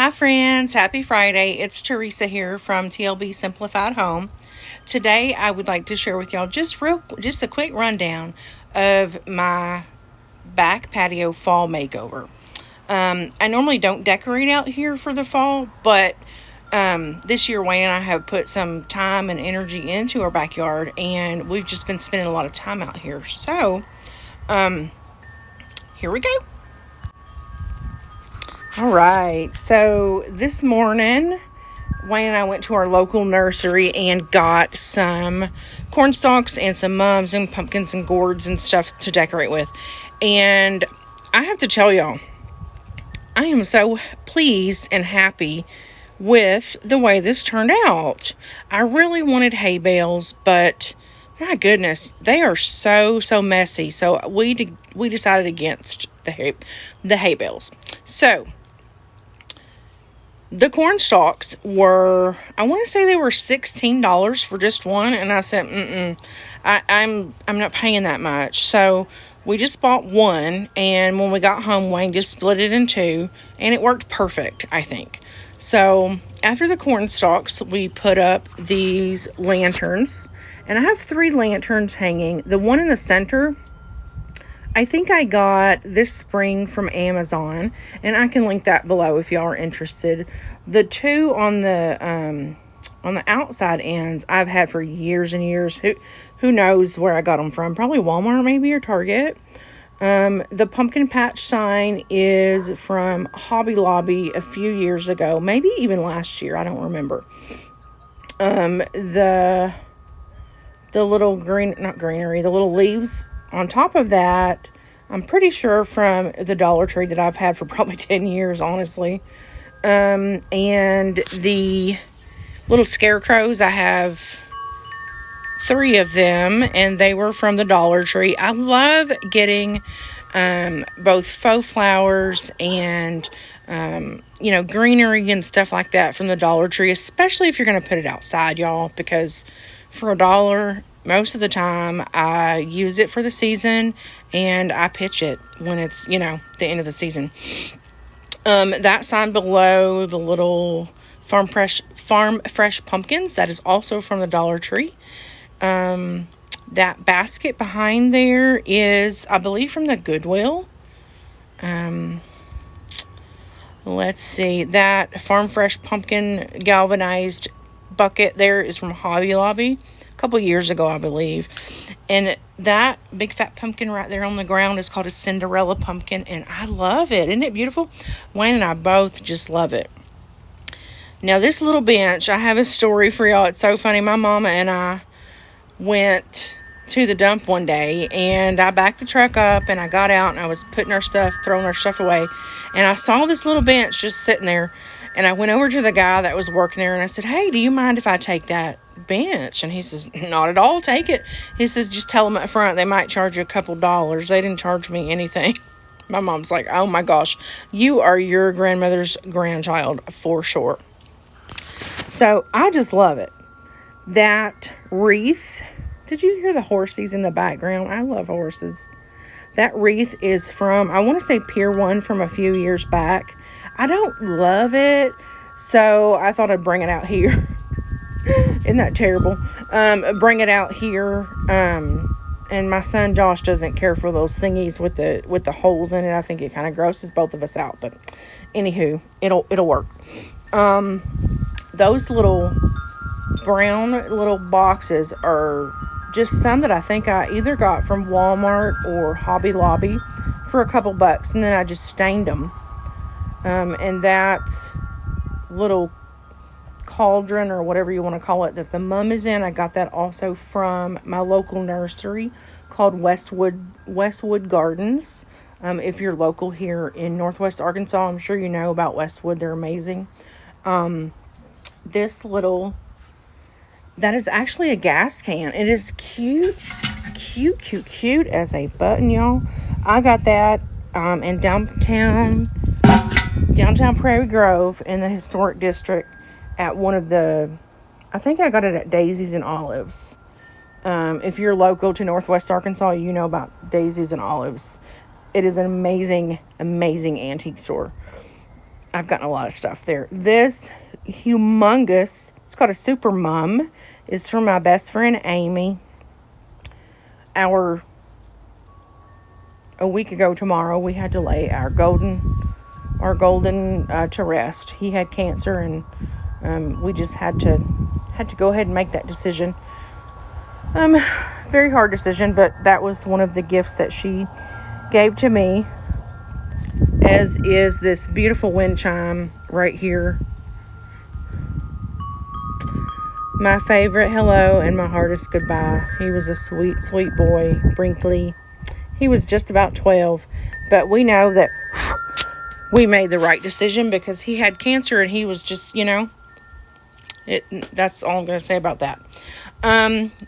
Hi friends, happy Friday. It's Theresa here from TLB Simplified Home. Today I would like to share with y'all just a quick rundown of my back patio fall makeover. I normally don't decorate out here for the fall, but this year Wayne and I have put some time and energy into our backyard, and we've just been spending a lot of time out here. So, here we go. All right, so this morning, Wayne and I went to our local nursery and got some corn stalks and some mums and pumpkins and gourds and stuff to decorate with. And I have to tell y'all, I am so pleased and happy with the way this turned out. I really wanted hay bales, but my goodness, they are so messy. So we decided against the hay bales. So the corn stalks were, I want to say they were $16 for just one, and I said, I'm not paying that much. So we just bought one, and when we got home, Wayne just split it in two, and it worked perfect, I think. So after the corn stalks, we put up these lanterns, and I have 3 lanterns hanging. The one in the center, I think I got this spring from Amazon, and I can link that below if y'all are interested. The 2 on the outside ends I've had for years and years. Who knows where I got them from? Probably Walmart maybe, or Target. The pumpkin patch sign is from Hobby Lobby a few years ago, maybe even last year. I don't remember. The little the little leaves on top of that, I'm pretty sure from the Dollar Tree that I've had for probably 10 years, honestly. And the little scarecrows, I have 3 of them, and they were from the Dollar Tree. I love getting both faux flowers and greenery and stuff like that from the Dollar Tree, especially if you're going to put it outside, y'all, because for $1, most of the time I use it for the season, and I pitch it when it's, the end of the season. That sign below, the little farm fresh pumpkins, that is also from the Dollar Tree. That basket behind there is, I believe, from the Goodwill. Let's see, that farm fresh pumpkin galvanized bucket there is from Hobby Lobby a couple years ago, I believe. And that big fat pumpkin right there on the ground is called a Cinderella pumpkin, and I love it. Isn't it beautiful? Wayne and I both just love it. Now this little bench, I have a story for y'all. It's so funny. My mama and I went to the dump one day, and I backed the truck up, and I got out, and I was putting our stuff, throwing our stuff away, and I saw this little bench just sitting there, and I went over to the guy that was working there, and I said, "Hey, do you mind if I take that bench?" And he says, "Not at all, take it." He says, "Just tell them up front, they might charge you a couple dollars." They didn't charge me anything. My mom's like, "Oh my gosh, you are your grandmother's grandchild for sure." So I just love it. That wreath, did you hear the horses in the background? I love horses. That wreath is from, I want to say Pier 1 from a few years back. I don't love it, so I thought I'd bring it out here. Isn't that terrible? Bring it out here. And my son Josh doesn't care for those thingies with the holes in it. I think it kind of grosses both of us out, but anywho, it'll work. Those little brown little boxes are just some that I think I either got from Walmart or Hobby Lobby for a couple bucks, and then I just stained them. And that little cauldron, or whatever you want to call it, that the mum is in, I got that also from my local nursery called Westwood Gardens. If you're local here in Northwest Arkansas, I'm sure you know about Westwood. They're amazing. This little, that is actually a gas can. It is cute as a button, y'all. I got that in downtown Prairie Grove in the historic district at one of the, I think I got it at Daisies and Olives. If you're local to Northwest Arkansas, you know about Daisies and Olives. It is an amazing antique store. I've gotten a lot of stuff there. This humongous, it's called a super mum, is from my best friend Amy. A week ago tomorrow, we had to lay our golden to rest. He had cancer, and we just had to go ahead and make that decision. Very hard decision, but that was one of the gifts that she gave to me, as is this beautiful wind chime right here. My favorite hello and my hardest goodbye. He was a sweet, sweet boy, Brinkley. He was just about 12, but we know that we made the right decision because he had cancer and he was just, that's all I'm going to say about that.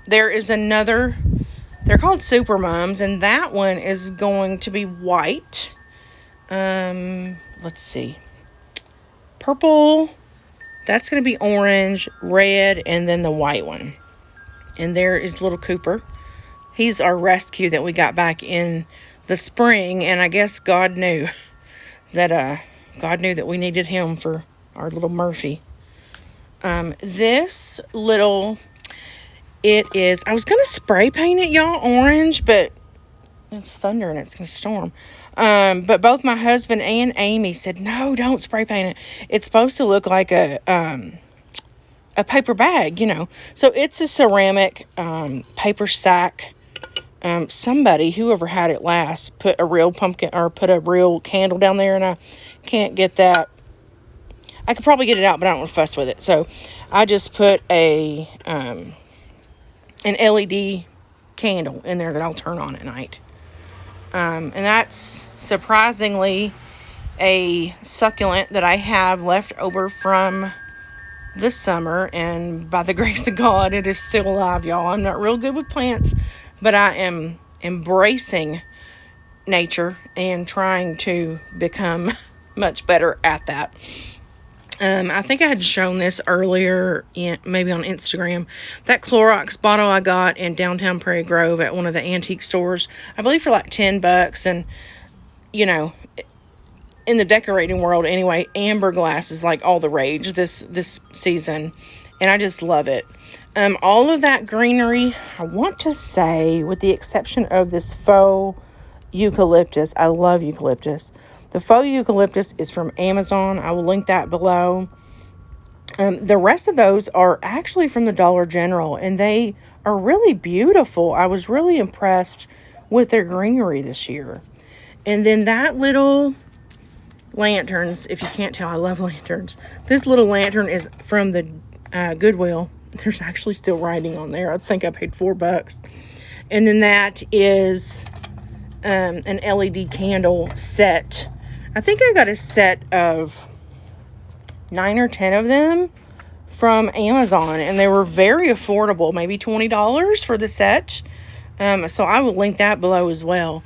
There is another, they're called super mums, and that one is going to be white. Let's see. Purple, that's going to be orange, red, and then the white one. And there is little Cooper. He's our rescue that we got back in the spring, and I guess God knew that we needed him for our little Murphy. This little, it is, I was going to spray paint it, y'all, orange, but it's thunder and it's going to storm. But both my husband and Amy said, no, don't spray paint it. It's supposed to look like a paper bag, So it's a ceramic paper sack. Whoever had it last, put a real pumpkin or put a real candle down there, and I can't get that. I could probably get it out, but I don't want to fuss with it. So I just put an LED candle in there that I'll turn on at night. And that's surprisingly a succulent that I have left over from this summer, and by the grace of God, it is still alive, y'all. I'm not real good with plants, but I am embracing nature and trying to become much better at that. I think I had shown this earlier, maybe on Instagram. That Clorox bottle I got in downtown Prairie Grove at one of the antique stores, I believe for like $10. And, in the decorating world anyway, amber glass is like all the rage this season. And I just love it. All of that greenery, I want to say, with the exception of this faux eucalyptus. I love eucalyptus. The faux eucalyptus is from Amazon. I will link that below. The rest of those are actually from the Dollar General, and they are really beautiful. I was really impressed with their greenery this year. And then that little lanterns, if you can't tell, I love lanterns. This little lantern is from the Goodwill. There's actually still writing on there. I think I paid $4. And then that is an LED candle set. I think I got a set of 9 or 10 of them from Amazon, and they were very affordable, maybe $20 for the set. So I will link that below as well.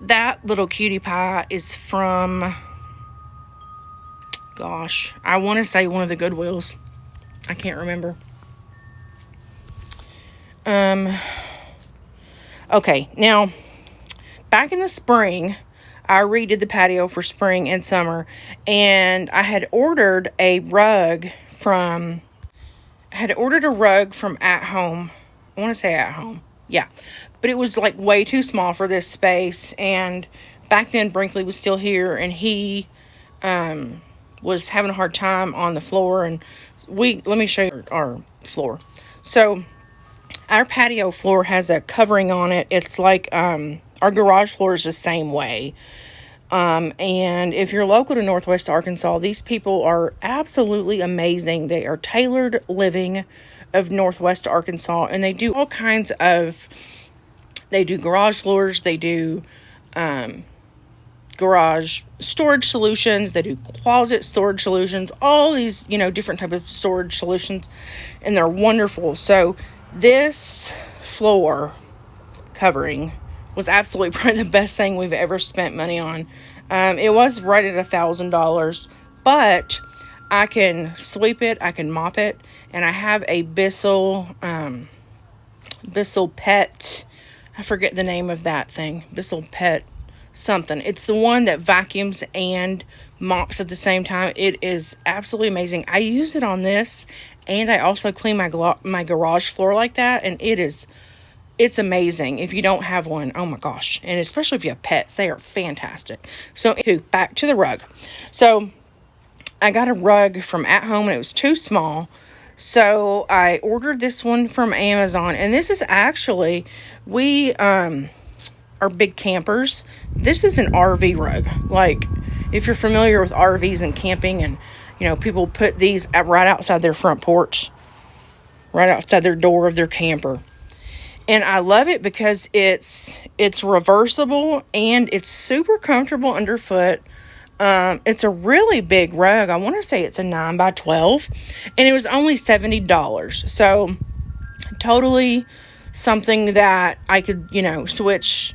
That little cutie pie is from, gosh, I want to say one of the Goodwills. I can't remember. Okay, now, back in the spring, I redid the patio for spring and summer, and I had ordered a rug from At Home. I want to say At Home. Yeah. But it was like way too small for this space, and back then Brinkley was still here, and he was having a hard time on the floor, and let me show you our floor. So our patio floor has a covering on it. It's like our garage floor is the same way. And if you're local to Northwest Arkansas, these people are absolutely amazing. They are Tailored Living of Northwest Arkansas, and they do all kinds of, they do garage floors, they do garage storage solutions, they do closet storage solutions, all these, different types of storage solutions, and they're wonderful. So this floor covering was absolutely probably the best thing we've ever spent money on. It was right at $1,000, but I can sweep it, I can mop it, and I have a Bissell Pet, I forget the name of that thing, Bissell Pet something. It's the one that vacuums and mops at the same time. It is absolutely amazing. I use it on this, and I also clean my garage floor like that, and it's amazing. If you don't have one, oh my gosh, and especially if you have pets, they are fantastic. So back to the rug. So I got a rug from At Home, and it was too small, so I ordered this one from Amazon. And this is actually, we are big campers. This is an RV rug. Like, if you're familiar with RVs and camping, and people put these right outside their front porch, right outside their door of their camper. And I love it because it's reversible, and it's super comfortable underfoot. It's a really big rug. I want to say it's a 9 by 12, and it was only $70. So totally something that I could, switch,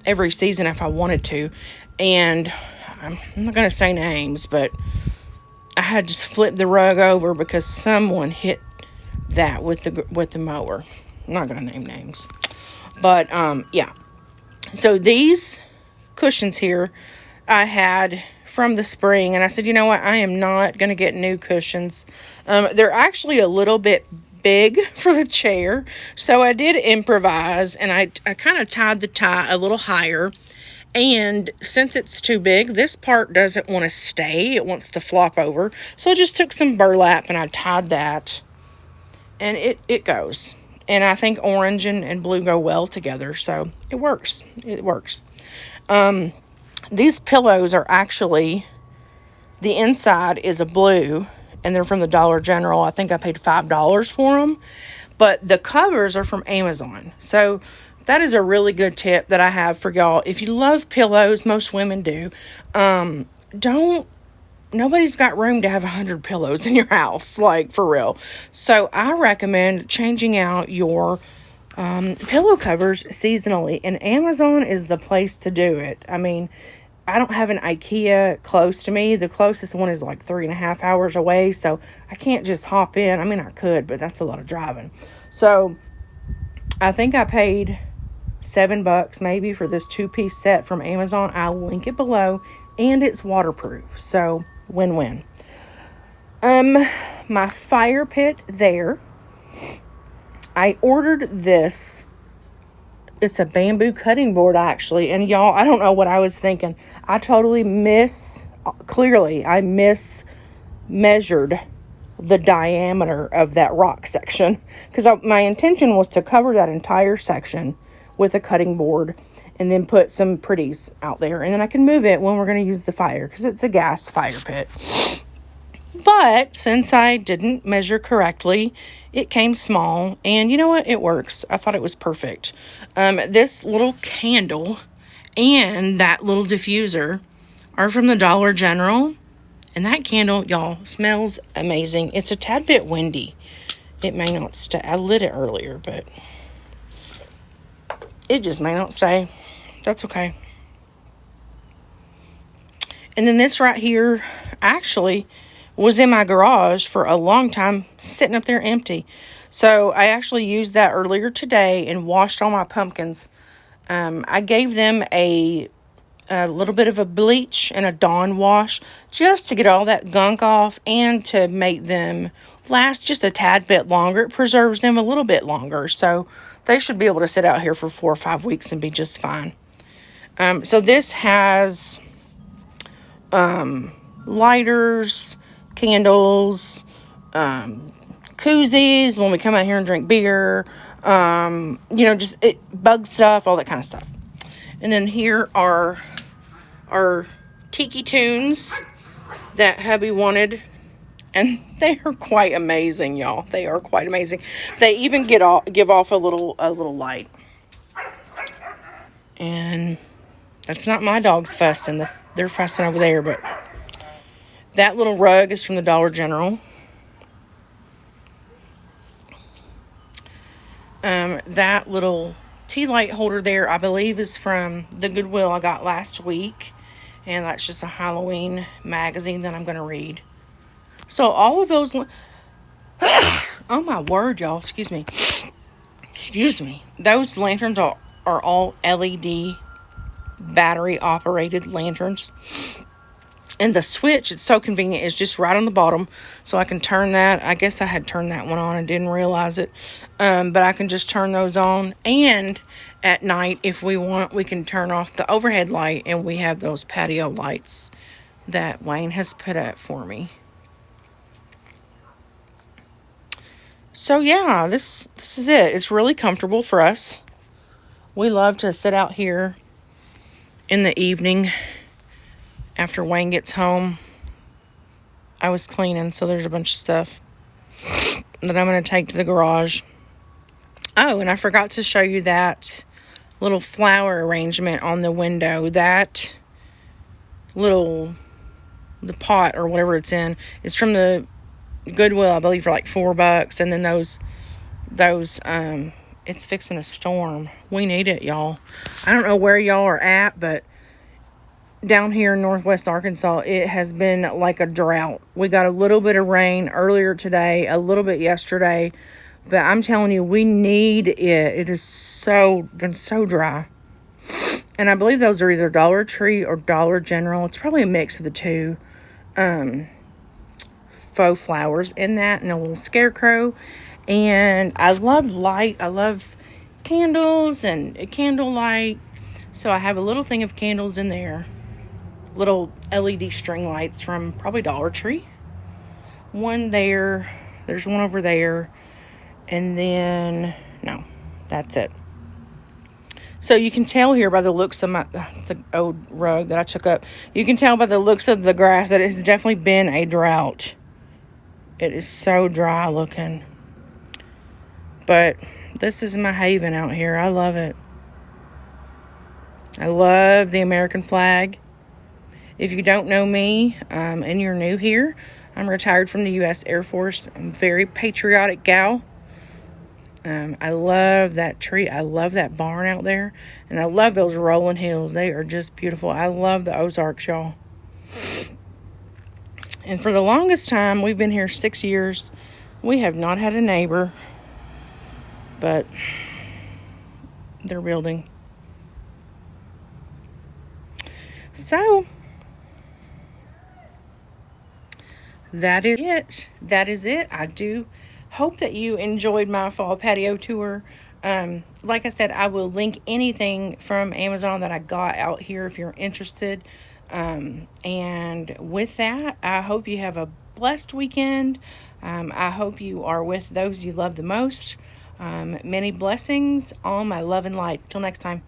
every season if I wanted to. And I'm not going to say names, but I had just flipped the rug over because someone hit that with the mower. I'm not going to name names. But, yeah. So these cushions here I had from the spring, and I said, you know what, I am not going to get new cushions. They're actually a little bit big for the chair, so I did improvise, and I kind of tied the tie a little higher. And since it's too big, this part doesn't want to stay. It wants to flop over. So I just took some burlap and I tied that, and it goes. And I think orange and blue go well together, so it works. It works. These pillows are actually, the inside is a blue, and they're from the Dollar General. I think I paid $5 for them. But the covers are from Amazon. So that is a really good tip that I have for y'all. If you love pillows, most women do, nobody's got room to have 100 pillows in your house, like, for real. So I recommend changing out your pillow covers seasonally, and Amazon is the place to do it. I mean, I don't have an IKEA close to me. The closest one is like 3.5 hours away, so I can't just hop in. I mean, I could, but that's a lot of driving. So I think I paid $7 maybe for this 2-piece set from Amazon. I'll link it below, and it's waterproof, so win-win. My fire pit there, I ordered this. It's a bamboo cutting board, actually. And y'all, I don't know what I was thinking. I totally I mismeasured the diameter of that rock section. Because my intention was to cover that entire section with a cutting board and then put some pretties out there. And then I can move it when we're going to use the fire, because it's a gas fire pit. But since I didn't measure correctly, it came small, and you know what? It works. I thought it was perfect. This little candle and that little diffuser are from the Dollar General, and that candle, y'all, smells amazing. It's a tad bit windy. It may not stay. I lit it earlier, but it just may not stay. That's okay. And then this right here, actually, was in my garage for a long time, sitting up there empty. So I actually used that earlier today and washed all my pumpkins. I gave them a little bit of a bleach and a Dawn wash just to get all that gunk off and to make them last just a tad bit longer. It preserves them a little bit longer. So they should be able to sit out here for 4 or 5 weeks and be just fine. So this has lighters, candles, koozies when we come out here and drink beer, just bug stuff, all that kind of stuff. And then here are our Tiki Tunes that hubby wanted, and they are quite amazing, y'all. They are quite amazing. They even give off a little light. And that's not my dogs fussing. They're fussing over there, but that little rug is from the Dollar General. That little tea light holder there, I believe, is from the Goodwill I got last week. And that's just a Halloween magazine that I'm going to read. So all of those... oh my word, y'all. Excuse me. Those lanterns are all LED battery operated lanterns. And the switch, it's so convenient, it's just right on the bottom, so I can turn that. I guess I had turned that one on and didn't realize it, but I can just turn those on. And at night, if we want, we can turn off the overhead light, and we have those patio lights that Wayne has put up for me. So yeah, this is it. It's really comfortable for us. We love to sit out here in the evening after Wayne gets home. I was cleaning, so there's a bunch of stuff that I'm going to take to the garage. Oh, and I forgot to show you that little flower arrangement on the window. That the pot or whatever it's in, is from the Goodwill, I believe, for like $4. And then those it's fixing a storm. We need it, y'all. I don't know where y'all are at, but down here in northwest Arkansas, it has been like a drought. We got a little bit of rain earlier today, a little bit yesterday, but I'm telling you, we need it. It is been so dry. And I believe those are either Dollar Tree or Dollar General. It's probably a mix of the two. Faux flowers in that, and a little scarecrow. And I love light. I love candles and a candlelight. So I have a little thing of candles in there. Little LED string lights from probably Dollar Tree. One there. There's one over there. And then, no, that's it. So you can tell here by the looks of it's an old rug that I took up. You can tell by the looks of the grass that it's definitely been a drought. It is so dry looking. But this is my haven out here. I love it. I love the American flag. If you don't know me, and you're new here, I'm retired from the U.S. Air Force. I'm a very patriotic gal. I love that tree. I love that barn out there. And I love those rolling hills. They are just beautiful. I love the Ozarks, y'all. And for the longest time, we've been here 6 years. We have not had a neighbor. But they're building. So that is it. I do hope that you enjoyed my fall patio tour. Like I said, I will link anything from Amazon that I got out here if you're interested. And with that, I hope you have a blessed weekend. I hope you are with those you love the most. Many blessings, all my love and light. Till next time.